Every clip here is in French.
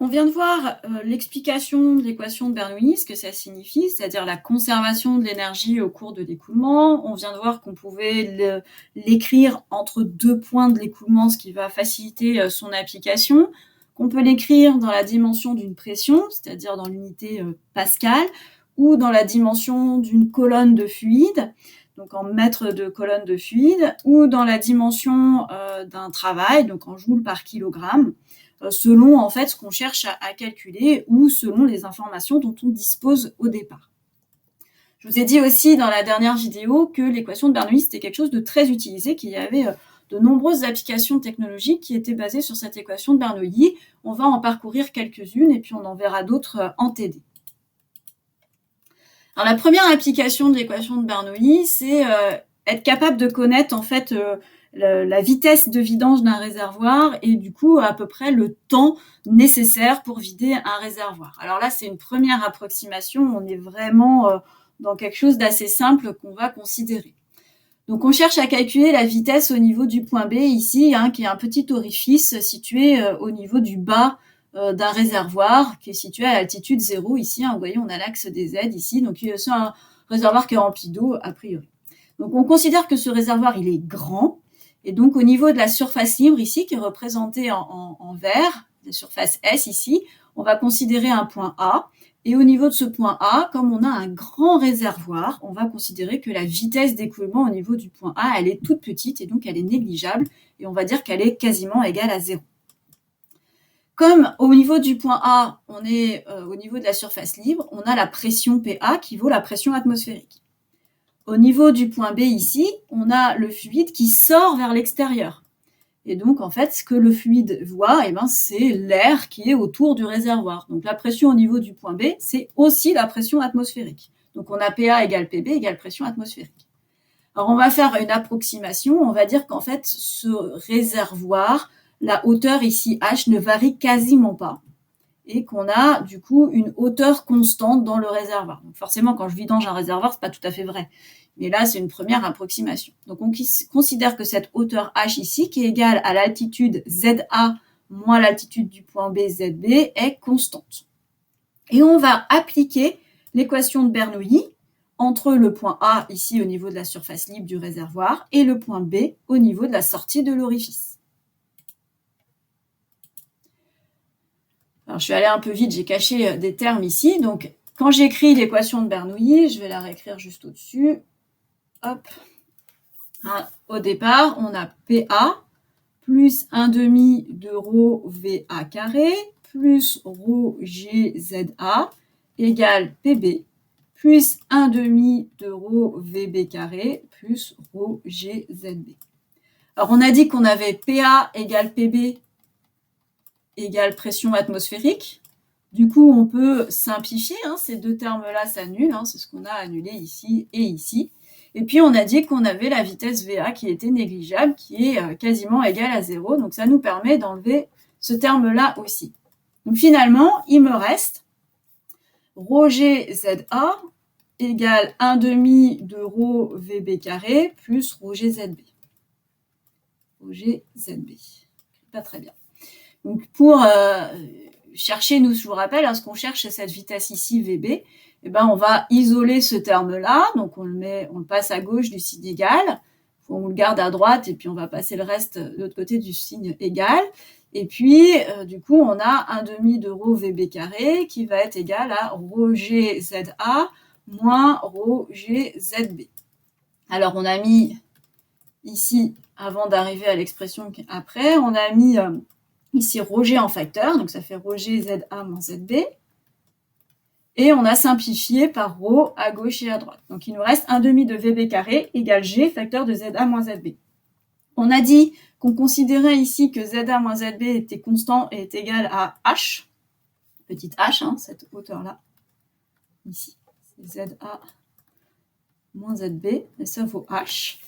On vient de voir l'explication de l'équation de Bernoulli, ce que ça signifie, c'est-à-dire la conservation de l'énergie au cours de l'écoulement. On vient de voir qu'on pouvait l'écrire entre deux points de l'écoulement, ce qui va faciliter son application. Qu'on peut l'écrire dans la dimension d'une pression, c'est-à-dire dans l'unité Pascal, ou dans la dimension d'une colonne de fluide, donc en mètres de colonne de fluide, ou dans la dimension d'un travail, donc en joules par kilogramme, selon en fait ce qu'on cherche à calculer ou selon les informations dont on dispose au départ. Je vous ai dit aussi dans la dernière vidéo que l'équation de Bernoulli c'était quelque chose de très utilisé, qu'il y avait de nombreuses applications technologiques qui étaient basées sur cette équation de Bernoulli. On va en parcourir quelques-unes et puis on en verra d'autres en TD. Alors la première application de l'équation de Bernoulli, c'est être capable de connaître en fait la vitesse de vidange d'un réservoir et du coup à peu près le temps nécessaire pour vider un réservoir. Alors là, c'est une première approximation, on est vraiment dans quelque chose d'assez simple qu'on va considérer. Donc on cherche à calculer la vitesse au niveau du point B ici, qui est un petit orifice situé au niveau du bas d'un réservoir qui est situé à altitude 0 ici. Vous voyez, on a l'axe des Z ici, donc c'est un réservoir qui est rempli d'eau a priori. Donc on considère que ce réservoir il est grand, et donc au niveau de la surface libre ici, qui est représentée en vert, la surface S ici, on va considérer un point A, et au niveau de ce point A, comme on a un grand réservoir, on va considérer que la vitesse d'écoulement au niveau du point A, elle est toute petite, et donc elle est négligeable, et on va dire qu'elle est quasiment égale à 0. Comme au niveau du point A, on est au niveau de la surface libre, on a la pression PA qui vaut la pression atmosphérique. Au niveau du point B ici, on a le fluide qui sort vers l'extérieur. Et donc, en fait, ce que le fluide voit, c'est l'air qui est autour du réservoir. Donc, la pression au niveau du point B, c'est aussi la pression atmosphérique. Donc, on a PA égale PB égale pression atmosphérique. Alors, on va faire une approximation. On va dire qu'en fait, ce réservoir, la hauteur ici, H, ne varie quasiment pas. Et qu'on a, du coup, une hauteur constante dans le réservoir. Donc, forcément, quand je vidange un réservoir, c'est pas tout à fait vrai. Mais là, c'est une première approximation. Donc, on considère que cette hauteur H ici, qui est égale à l'altitude ZA moins l'altitude du point B, ZB, est constante. Et on va appliquer l'équation de Bernoulli entre le point A, ici, au niveau de la surface libre du réservoir, et le point B, au niveau de la sortie de l'orifice. Alors, je suis allée un peu vite, j'ai caché des termes ici. Donc, quand j'écris l'équation de Bernoulli, je vais la réécrire juste au-dessus. Hop. Au départ, on a PA plus 1 demi de rho VA carré plus rho GZA égale PB plus 1 demi de rho VB carré plus rho GZB. Alors, on a dit qu'on avait PA égale PB égale pression atmosphérique. Du coup, on peut simplifier, ces deux termes-là s'annulent, c'est ce qu'on a annulé ici et ici. Et puis, on a dit qu'on avait la vitesse VA qui était négligeable, qui est quasiment égale à 0. Donc, ça nous permet d'enlever ce terme-là aussi. Donc, finalement, il me reste rho GZA égale 1 demi de rho VB carré plus rho GZB. Rho GZB. Pas très bien. Donc, pour chercher, nous, je vous rappelle, ce qu'on cherche, c'est cette vitesse ici, VB. On va isoler ce terme-là. Donc, on le passe à gauche du signe égal. On le garde à droite et puis on va passer le reste de l'autre côté du signe égal. Et puis, du coup, on a 1 demi de rho VB carré qui va être égal à rho GZA moins rho GZB. Alors, on a mis ici, avant d'arriver à l'expression après, on a mis ici rho G en facteur, donc ça fait rho GZA moins ZB. Et on a simplifié par rho à gauche et à droite. Donc il nous reste 1 demi de VB carré égale G facteur de ZA moins ZB. On a dit qu'on considérait ici que ZA moins ZB était constant et est égal à H, petite h, cette hauteur-là, ici, c'est ZA moins ZB, et ça vaut H.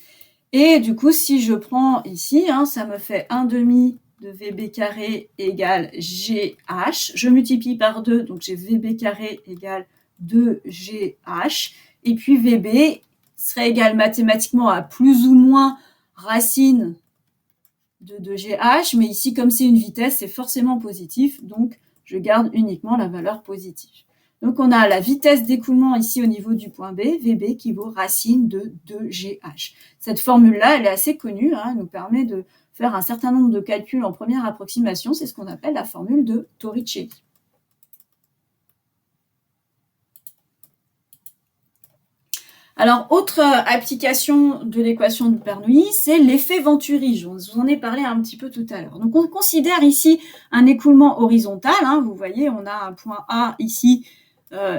Et du coup, si je prends ici, ça me fait 1 demi de VB carré égale GH. Je multiplie par 2, donc j'ai VB carré égale 2GH. Et puis VB serait égal mathématiquement à plus ou moins racine de 2GH. Mais ici, comme c'est une vitesse, c'est forcément positif. Donc, je garde uniquement la valeur positive. Donc, on a la vitesse d'écoulement ici au niveau du point B, VB, qui vaut racine de 2GH. Cette formule-là, elle est assez connue, elle nous permet de faire un certain nombre de calculs en première approximation. C'est ce qu'on appelle la formule de Torricelli. Alors, autre application de l'équation de Bernoulli, c'est l'effet Venturi. Je vous en ai parlé un petit peu tout à l'heure. Donc, on considère ici un écoulement horizontal. Vous voyez, on a un point A ici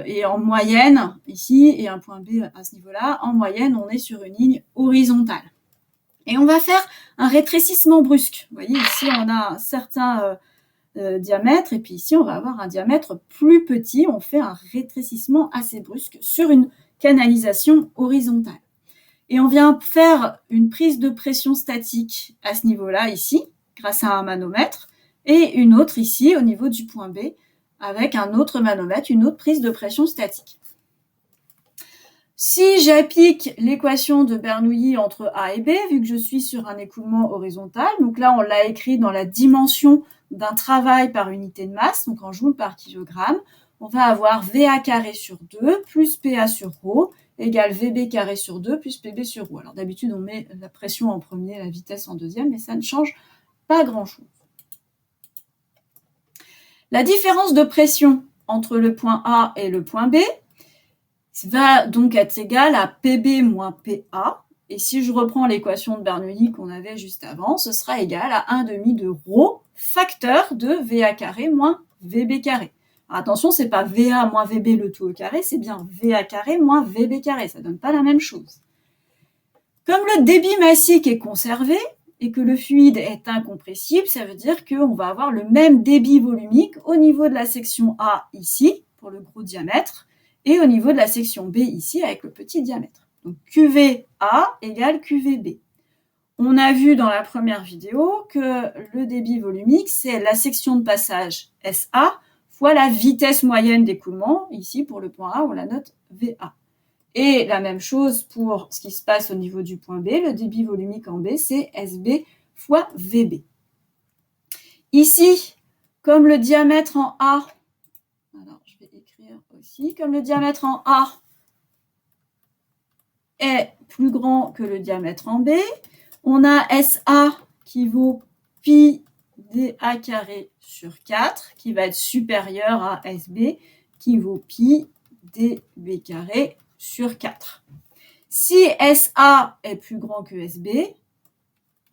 et en moyenne ici et un point B à ce niveau-là. En moyenne, on est sur une ligne horizontale. Et on va faire un rétrécissement brusque. Vous voyez, ici, on a un certain diamètre et puis ici, on va avoir un diamètre plus petit. On fait un rétrécissement assez brusque sur une canalisation horizontale. Et on vient faire une prise de pression statique à ce niveau-là, ici, grâce à un manomètre, et une autre ici, au niveau du point B, avec un autre manomètre, une autre prise de pression statique. Si j'applique l'équation de Bernoulli entre A et B, vu que je suis sur un écoulement horizontal, donc là, on l'a écrit dans la dimension d'un travail par unité de masse, donc en joules par kilogramme, on va avoir VA carré sur 2 plus PA sur ρ égale VB carré sur 2 plus PB sur ρ. Alors d'habitude, on met la pression en premier, la vitesse en deuxième, mais ça ne change pas grand-chose. La différence de pression entre le point A et le point B va donc être égale à PB moins PA. Et si je reprends l'équation de Bernoulli qu'on avait juste avant, ce sera égal à 1/2 de ρ facteur de VA carré moins VB carré. Alors attention, c'est pas VA moins VB le tout au carré, c'est bien VA carré moins VB carré. Ça donne pas la même chose. Comme le débit massique est conservé et que le fluide est incompressible, ça veut dire qu'on va avoir le même débit volumique au niveau de la section A ici, pour le gros diamètre, et au niveau de la section B ici, avec le petit diamètre. Donc QVA égale QVB. On a vu dans la première vidéo que le débit volumique, c'est la section de passage SA fois la vitesse moyenne d'écoulement. Ici, pour le point A, on la note VA. Et la même chose pour ce qui se passe au niveau du point B. Le débit volumique en B, c'est SB fois VB. Ici, comme le diamètre en A, alors je vais écrire aussi, comme le diamètre en A est plus grand que le diamètre en B, on a SA qui vaut pi dA carré sur 4, qui va être supérieur à SB, qui vaut pi dB carré sur 4. Si SA est plus grand que SB,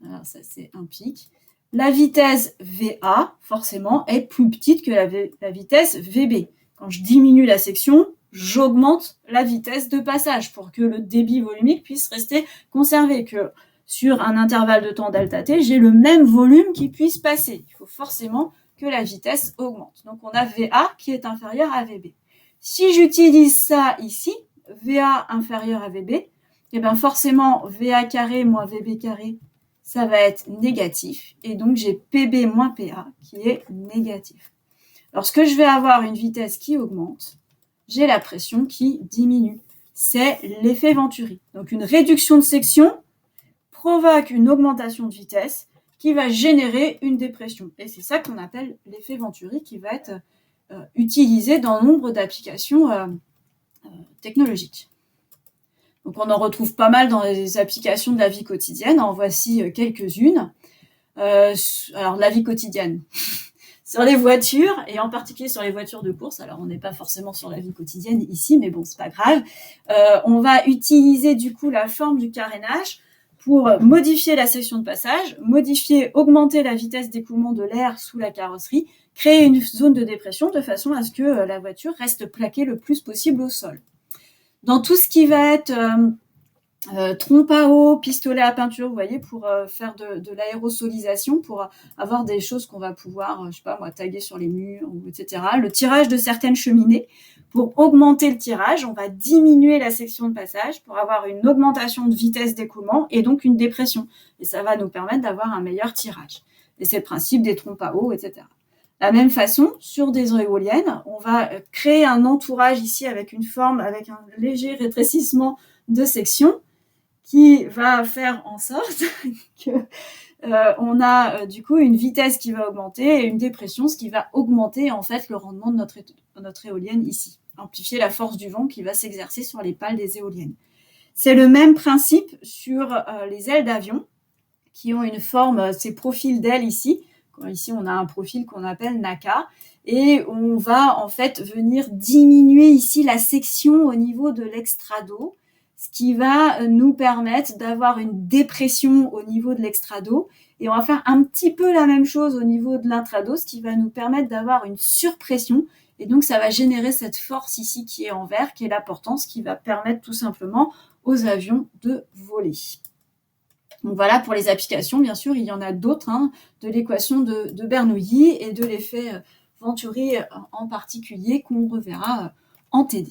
alors ça c'est un pic, la vitesse VA, forcément, est plus petite que la vitesse VB. Quand je diminue la section, j'augmente la vitesse de passage pour que le débit volumique puisse rester conservé, que sur un intervalle de temps delta t, j'ai le même volume qui puisse passer. Il faut forcément que la vitesse augmente. Donc, on a VA qui est inférieur à VB. Si j'utilise ça ici, VA inférieur à VB, et bien forcément, VA carré moins VB carré, ça va être négatif. Et donc, j'ai PB moins PA qui est négatif. Lorsque je vais avoir une vitesse qui augmente, j'ai la pression qui diminue. C'est l'effet Venturi. Donc, une réduction de section provoque une augmentation de vitesse qui va générer une dépression. Et c'est ça qu'on appelle l'effet Venturi qui va être utilisé dans nombre d'applications technologiques. Donc on en retrouve pas mal dans les applications de la vie quotidienne. En voici quelques-unes. Alors la vie quotidienne, sur les voitures, et en particulier sur les voitures de course. Alors on n'est pas forcément sur la vie quotidienne ici, mais bon, c'est pas grave. On va utiliser du coup la forme du carénage pour modifier la section de passage, augmenter la vitesse d'écoulement de l'air sous la carrosserie, créer une zone de dépression de façon à ce que la voiture reste plaquée le plus possible au sol. Dans tout ce qui va être trompe à eau, pistolet à peinture, vous voyez, pour faire de l'aérosolisation, pour avoir des choses qu'on va pouvoir, je sais pas moi, taguer sur les murs, etc. Le tirage de certaines cheminées. Pour augmenter le tirage, on va diminuer la section de passage pour avoir une augmentation de vitesse d'écoulement et donc une dépression. Et ça va nous permettre d'avoir un meilleur tirage. Et c'est le principe des trompes à eau, etc. De la même façon, sur des éoliennes, on va créer un entourage ici avec une forme, avec un léger rétrécissement de section qui va faire en sorte que on a du coup une vitesse qui va augmenter et une dépression, ce qui va augmenter en fait le rendement de notre éolienne ici, amplifier la force du vent qui va s'exercer sur les pales des éoliennes. C'est le même principe sur les ailes d'avion qui ont une forme, ces profils d'ailes ici. Ici, on a un profil qu'on appelle NACA et on va en fait venir diminuer ici la section au niveau de l'extrado, ce qui va nous permettre d'avoir une dépression au niveau de l'extrado et on va faire un petit peu la même chose au niveau de l'intrado, ce qui va nous permettre d'avoir une surpression et donc ça va générer cette force ici qui est en vert, qui est la portance, qui va permettre tout simplement aux avions de voler. Donc voilà pour les applications, bien sûr, il y en a d'autres, de l'équation de Bernoulli et de l'effet Venturi en particulier qu'on reverra en TD.